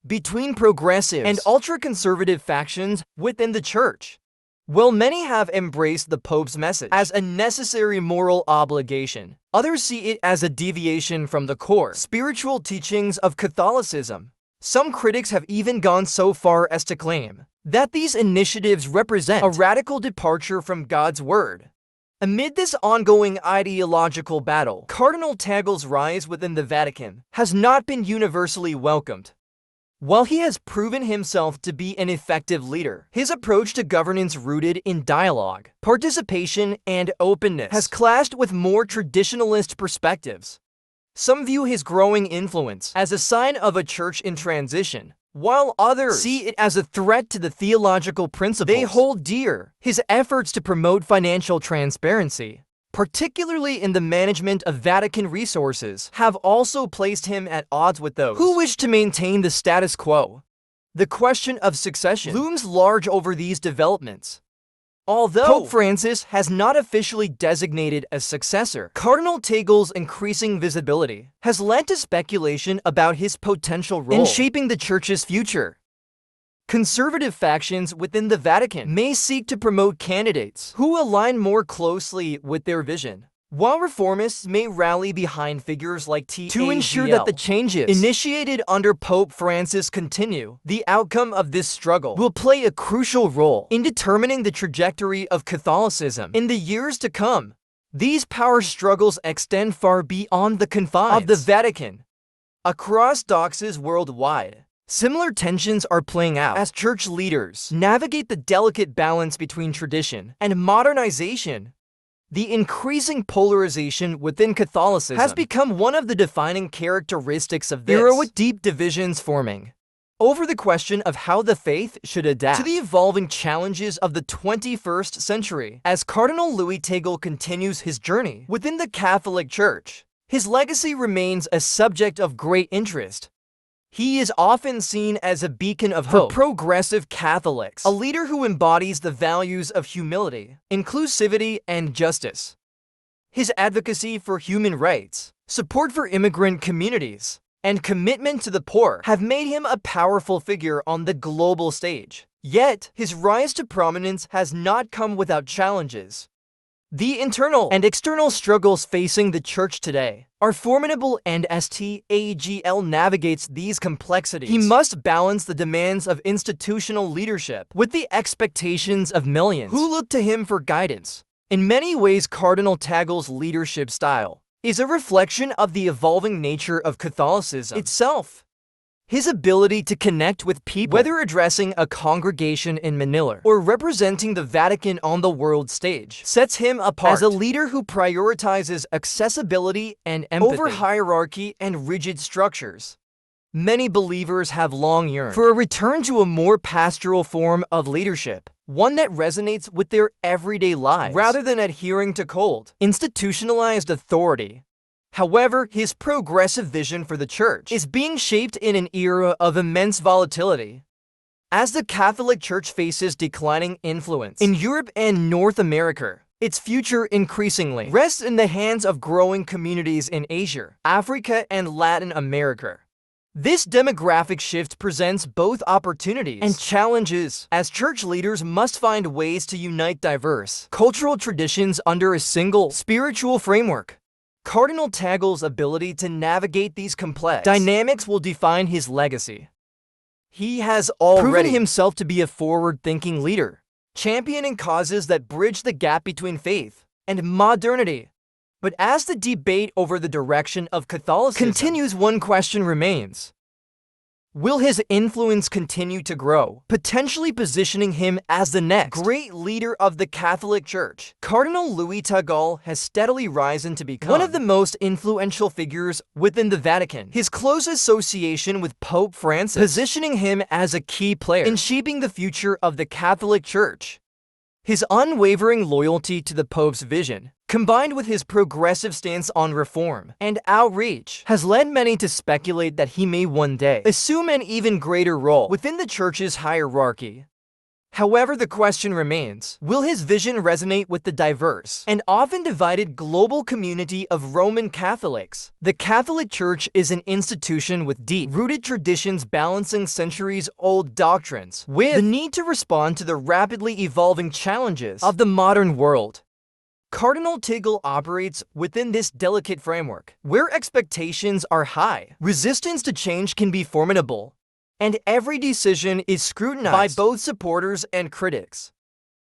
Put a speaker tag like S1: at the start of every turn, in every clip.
S1: between progressives and ultra-conservative factions within the Church. While many have embraced the Pope's message as a necessary moral obligation, others see it as a deviation from the core spiritual teachings of Catholicism. Some critics have even gone so far as to claim that these initiatives represent a radical departure from God's Word. Amid this ongoing ideological battle, Cardinal Tagle's rise within the Vatican has not been universally welcomed. While he has proven himself to be an effective leader, his approach to governance rooted in dialogue, participation, and openness has clashed with more traditionalist perspectives. Some view his growing influence as a sign of a church in transition, while others see it as a threat to the theological principles they hold dear. His efforts to promote financial transparency, particularly in the management of Vatican resources, have also placed him at odds with those who wish to maintain the status quo. The question of succession looms large over these developments. Although Pope Francis has not officially designated a successor, Cardinal Tagle's increasing visibility has led to speculation about his potential role in shaping the Church's future. Conservative factions within the Vatican may seek to promote candidates who align more closely with their vision, while reformists may rally behind figures like Tagle to ensure that the changes initiated under Pope Francis continue. The outcome of this struggle will play a crucial role in determining the trajectory of Catholicism in the years to come. These power struggles extend far beyond the confines of the Vatican. Across dioceses worldwide, similar tensions are playing out as church leaders navigate the delicate balance between tradition and modernization. The increasing polarization within Catholicism has become one of the defining characteristics of this era, with deep divisions forming over the question of how the faith should adapt to the evolving challenges of the 21st century. As Cardinal Luis Tagle continues his journey within the Catholic Church, his legacy remains a subject of great interest. He is often seen as a beacon of hope for progressive Catholics, a leader who embodies the values of humility, inclusivity, and justice. His advocacy for human rights, support for immigrant communities, and commitment to the poor have made him a powerful figure on the global stage. Yet, his rise to prominence has not come without challenges. The internal and external struggles facing the Church today are formidable, and as Tagle navigates these complexities, he must balance the demands of institutional leadership with the expectations of millions who look to him for guidance. In many ways, Cardinal Tagle's leadership style is a reflection of the evolving nature of Catholicism itself. His ability to connect with people, whether addressing a congregation in Manila or representing the Vatican on the world stage, sets him apart as a leader who prioritizes accessibility and empathy over hierarchy and rigid structures. Many believers have long yearned for a return to a more pastoral form of leadership, one that resonates with their everyday lives rather than adhering to cold, institutionalized authority. However, his progressive vision for the Church is being shaped in an era of immense volatility. As the Catholic Church faces declining influence in Europe and North America, its future increasingly rests in the hands of growing communities in Asia, Africa, and Latin America. This demographic shift presents both opportunities and challenges, as church leaders must find ways to unite diverse cultural traditions under a single spiritual framework. Cardinal Tagle's ability to navigate these complex dynamics will define his legacy. He has already proven himself to be a forward-thinking leader, championing causes that bridge the gap between faith and modernity. But as the debate over the direction of Catholicism continues, one question remains. Will his influence continue to grow, potentially positioning him as the next great leader of the Catholic Church? Cardinal Luis Tagle has steadily risen to become one of the most influential figures within the Vatican, his close association with Pope Francis positioning him as a key player in shaping the future of the Catholic Church. His unwavering loyalty to the Pope's vision, combined with his progressive stance on reform and outreach, has led many to speculate that he may one day assume an even greater role within the Church's hierarchy. However, the question remains, will his vision resonate with the diverse and often divided global community of Roman Catholics? The Catholic Church is an institution with deep-rooted traditions balancing centuries-old doctrines with the need to respond to the rapidly evolving challenges of the modern world. Cardinal Tagle operates within this delicate framework, where expectations are high, resistance to change can be formidable, and every decision is scrutinized by both supporters and critics.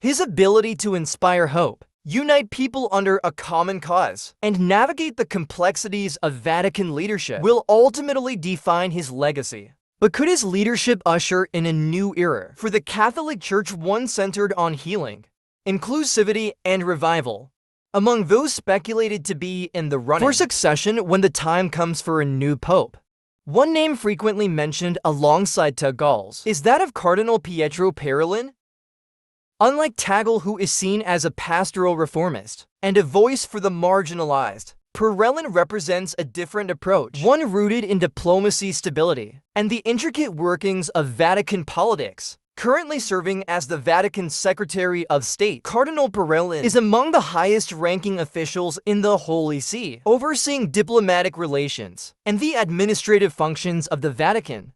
S1: His ability to inspire hope, unite people under a common cause, and navigate the complexities of Vatican leadership will ultimately define his legacy. But could his leadership usher in a new era for the Catholic Church, one centered on healing, inclusivity, and revival? Among those speculated to be in the running for succession when the time comes for a new pope, one name frequently mentioned alongside Tagle's is that of Cardinal Pietro Parolin. Unlike Tagle, who is seen as a pastoral reformist and a voice for the marginalized, Parolin represents a different approach, one rooted in diplomacy, stability, and the intricate workings of Vatican politics. Currently serving as the Vatican's Secretary of State, Cardinal Parolin is among the highest-ranking officials in the Holy See, overseeing diplomatic relations and the administrative functions of the Vatican.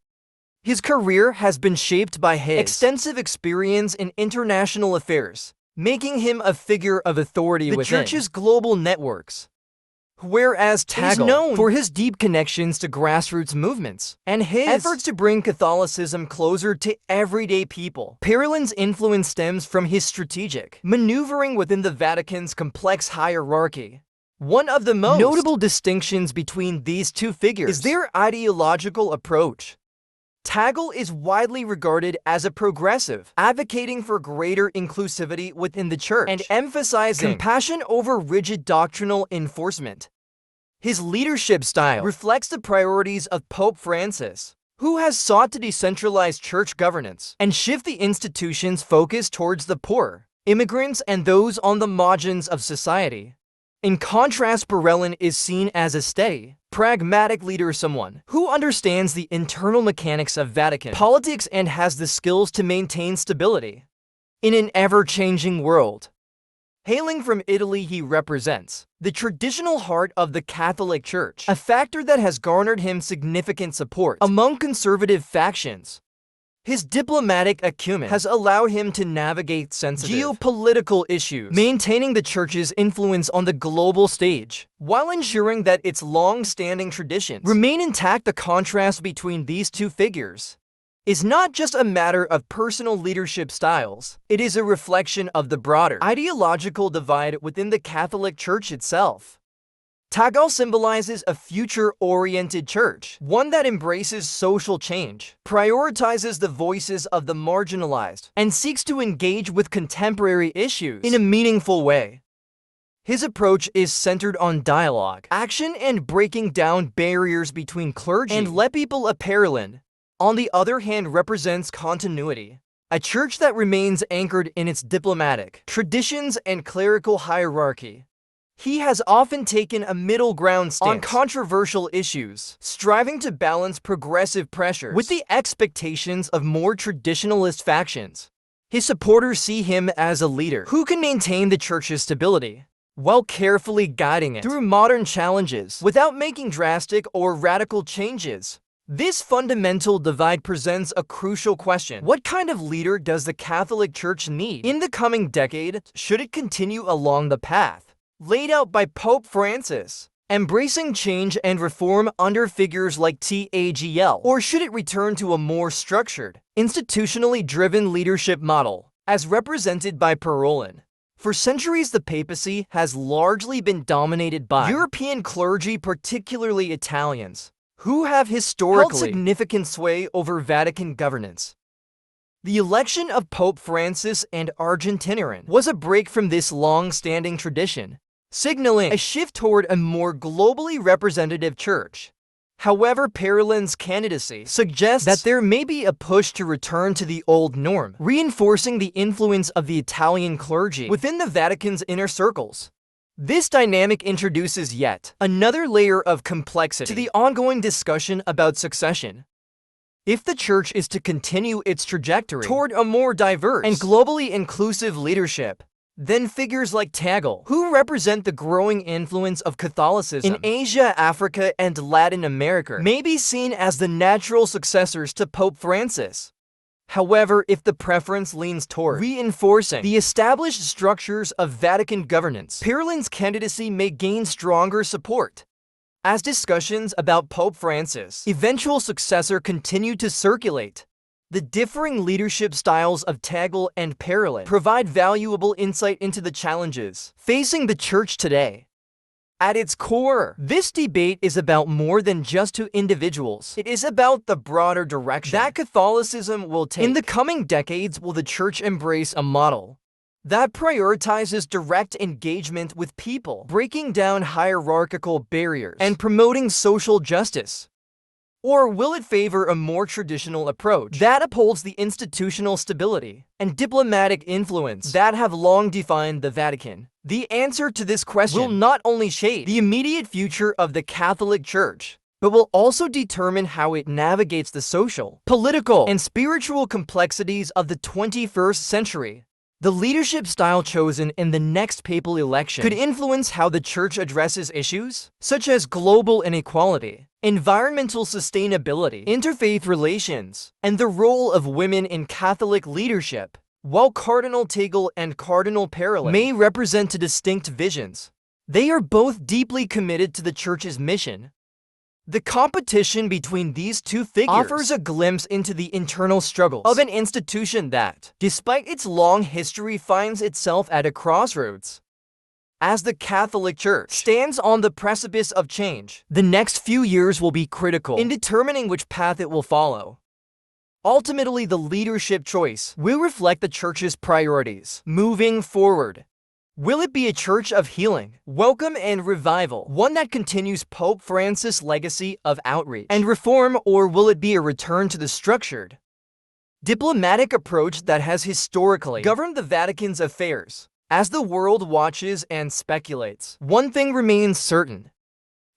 S1: His career has been shaped by his extensive experience in international affairs, making him a figure of authority within the Church's global networks. Whereas Tagle is known for his deep connections to grassroots movements and his efforts to bring Catholicism closer to everyday people, Parolin's influence stems from his strategic maneuvering within the Vatican's complex hierarchy. One of the most notable distinctions between these two figures is their ideological approach. Tagle is widely regarded as a progressive, advocating for greater inclusivity within the Church and emphasizing compassion over rigid doctrinal enforcement. His leadership style reflects the priorities of Pope Francis, who has sought to decentralize church governance and shift the institution's focus towards the poor, immigrants, and those on the margins of society. In contrast, Parolin is seen as a steady, pragmatic leader, someone who understands the internal mechanics of Vatican politics and has the skills to maintain stability in an ever-changing world. Hailing from Italy, he represents the traditional heart of the Catholic Church, a factor that has garnered him significant support among conservative factions. His diplomatic acumen has allowed him to navigate sensitive geopolitical issues, maintaining the Church's influence on the global stage, while ensuring that its long-standing traditions remain intact. The contrast between these two figures is not just a matter of personal leadership styles, it is a reflection of the broader ideological divide within the Catholic Church itself. Tagle symbolizes a future-oriented church, one that embraces social change, prioritizes the voices of the marginalized, and seeks to engage with contemporary issues in a meaningful way. His approach is centered on dialogue, action, and breaking down barriers between clergy and laypeople. Parolin, on the other hand, represents continuity, a church that remains anchored in its diplomatic traditions and clerical hierarchy. He has often taken a middle ground stance on controversial issues, striving to balance progressive pressures with the expectations of more traditionalist factions. His supporters see him as a leader who can maintain the Church's stability, while carefully guiding it through modern challenges without making drastic or radical changes. This fundamental divide presents a crucial question. What kind of leader does the Catholic Church need in the coming decade? Should it continue along the path laid out by Pope Francis, embracing change and reform under figures like Tagle, or should it return to a more structured, institutionally driven leadership model, as represented by Parolin? For centuries, the papacy has largely been dominated by European clergy, particularly Italians, who have historically held significant sway over Vatican governance. The election of Pope Francis and Argentinian was a break from this long-standing tradition, signaling a shift toward a more globally representative church. However, Parolin's candidacy suggests that there may be a push to return to the old norm, reinforcing the influence of the Italian clergy within the Vatican's inner circles. This dynamic introduces yet another layer of complexity to the ongoing discussion about succession. If the church is to continue its trajectory toward a more diverse and globally inclusive leadership, then figures like Tagle, who represent the growing influence of Catholicism in Asia, Africa, and Latin America, may be seen as the natural successors to Pope Francis. However, if the preference leans toward reinforcing the established structures of Vatican governance, Parolin's candidacy may gain stronger support. As discussions about Pope Francis' eventual successor continue to circulate, the differing leadership styles of Tagle and Parolin provide valuable insight into the challenges facing the Church today. At its core, this debate is about more than just two individuals. It is about the broader direction that Catholicism will take. In the coming decades, will the Church embrace a model that prioritizes direct engagement with people, breaking down hierarchical barriers and promoting social justice? Or will it favor a more traditional approach that upholds the institutional stability and diplomatic influence that have long defined the Vatican? The answer to this question will not only shape the immediate future of the Catholic Church, but will also determine how it navigates the social, political, and spiritual complexities of the 21st century. The leadership style chosen in the next papal election could influence how the Church addresses issues such as global inequality, environmental sustainability, interfaith relations, and the role of women in Catholic leadership. While Cardinal Tagle and Cardinal Parolin may represent distinct visions, they are both deeply committed to the Church's mission. The competition between these two figures offers a glimpse into the internal struggles of an institution that, despite its long history, finds itself at a crossroads. As the Catholic Church stands on the precipice of change, the next few years will be critical in determining which path it will follow. Ultimately, the leadership choice will reflect the Church's priorities moving forward. Will it be a church of healing, welcome, and revival, one that continues Pope Francis' legacy of outreach and reform, or will it be a return to the structured, diplomatic approach that has historically governed the Vatican's affairs? As the world watches and speculates, one thing remains certain: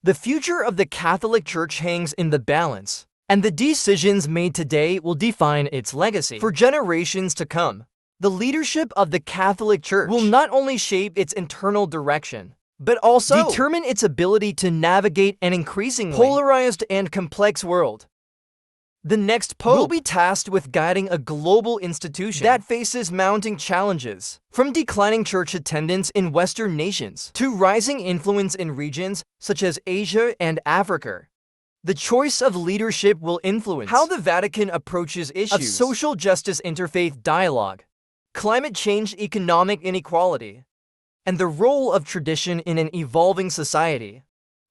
S1: the future of the Catholic Church hangs in the balance, and the decisions made today will define its legacy for generations to come. The leadership of the Catholic Church will not only shape its internal direction, but also determine its ability to navigate an increasingly polarized and complex world. The next pope will be tasked with guiding a global institution that faces mounting challenges, from declining church attendance in Western nations to rising influence in regions such as Asia and Africa. The choice of leadership will influence how the Vatican approaches issues of social justice, interfaith dialogue, climate change, economic inequality, and the role of tradition in an evolving society.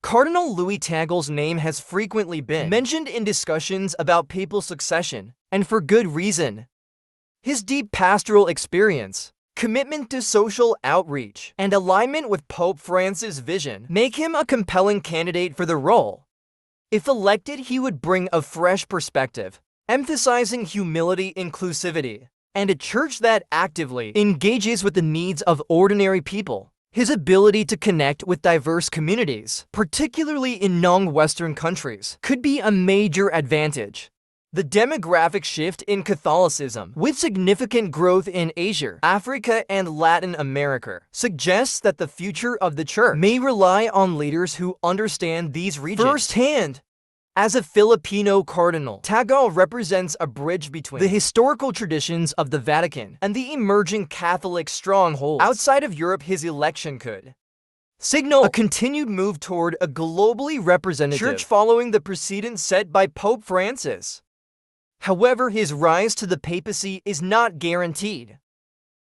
S1: Cardinal Luis Tagle's name has frequently been mentioned in discussions about papal succession, and for good reason. His deep pastoral experience, commitment to social outreach, and alignment with Pope Francis' vision make him a compelling candidate for the role. If elected, he would bring a fresh perspective, emphasizing humility, inclusivity, and a church that actively engages with the needs of ordinary people. His ability to connect with diverse communities, particularly in non-Western countries, could be a major advantage. The demographic shift in Catholicism, with significant growth in Asia, Africa, and Latin America, suggests that the future of the Church may rely on leaders who understand these regions firsthand. As a Filipino cardinal, Tagle represents a bridge between the historical traditions of the Vatican and the emerging Catholic strongholds outside of Europe. His election could signal a continued move toward a globally representative church following the precedent set by Pope Francis. However, his rise to the papacy is not guaranteed.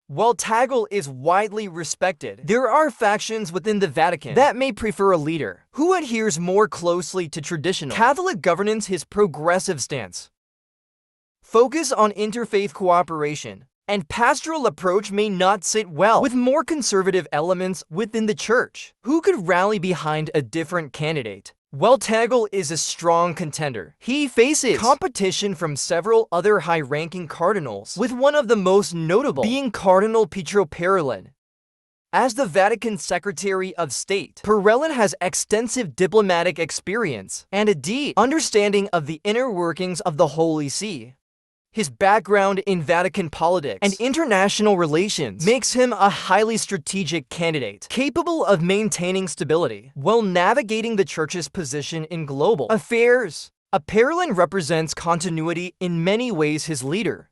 S1: While Tagle is widely respected, there are factions within the Vatican that may prefer a leader who adheres more closely to traditional Catholic governance. His progressive stance, focus on interfaith cooperation, and pastoral approach may not sit well with more conservative elements within the Church, who could rally behind a different candidate. While Tagle is a strong contender, he faces competition from several other high-ranking cardinals, with one of the most notable being Cardinal Parolin. As the Vatican Secretary of State, Parelin has extensive diplomatic experience and a deep understanding of the inner workings of the Holy See. His background in Vatican politics and international relations makes him a highly strategic candidate, capable of maintaining stability while navigating the Church's position in global affairs. Parelin represents continuity in many ways. His leader